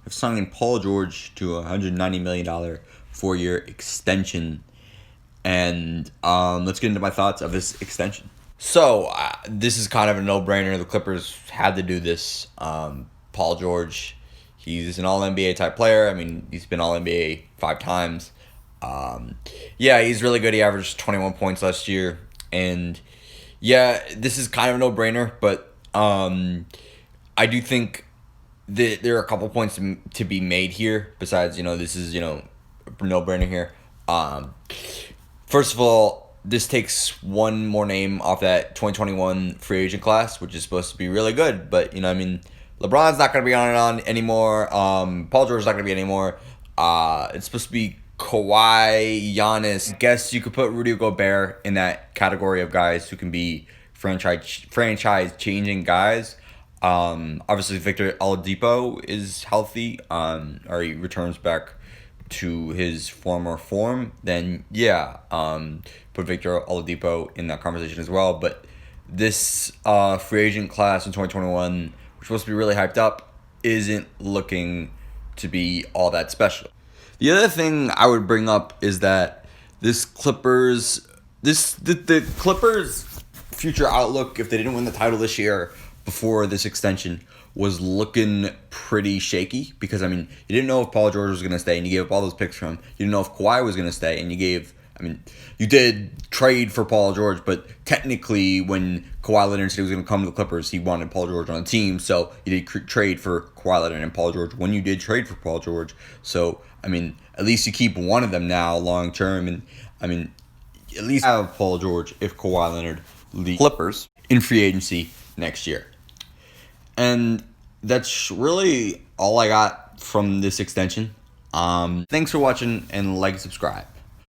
Have signed Paul George to a $190 million 4-year extension. And let's get into my thoughts of this extension. So, this is kind of a no-brainer. The Clippers had to do this. Paul George, he's an All-NBA type player. I mean, he's been All-NBA 5 times. Yeah, he's really good. He averaged 21 points last year. And, yeah, this is kind of a no-brainer. But I do think there are a couple points to be made here. Besides, this is, a no-brainer here. First of all, this takes one more name off that 2021 free agent class, which is supposed to be really good. But, LeBron's not going to be on anymore. Paul George's not going to be anymore. It's supposed to be Kawhi, Giannis. I guess you could put Rudy Gobert in that category of guys who can be franchise-changing guys. Obviously, Victor Oladipo is healthy, or he returns back to his former form, then put Victor Oladipo in that conversation as well. But this free agent class in 2021, which was supposed to be really hyped up, isn't looking to be all that special. The other thing I would bring up is that the Clippers future outlook, if they didn't win the title this year before this extension, was looking pretty shaky because, you didn't know if Paul George was going to stay and you gave up all those picks from him. You didn't know if Kawhi was going to stay and you did trade for Paul George, but technically when Kawhi Leonard said he was going to come to the Clippers, he wanted Paul George on the team, so you did trade for Kawhi Leonard and Paul George when you did trade for Paul George. So, at least you keep one of them now long term, and, at least have Paul George if Kawhi Leonard leaves Clippers in free agency next year. And that's really all I got from this extension. Thanks for watching, and like and subscribe.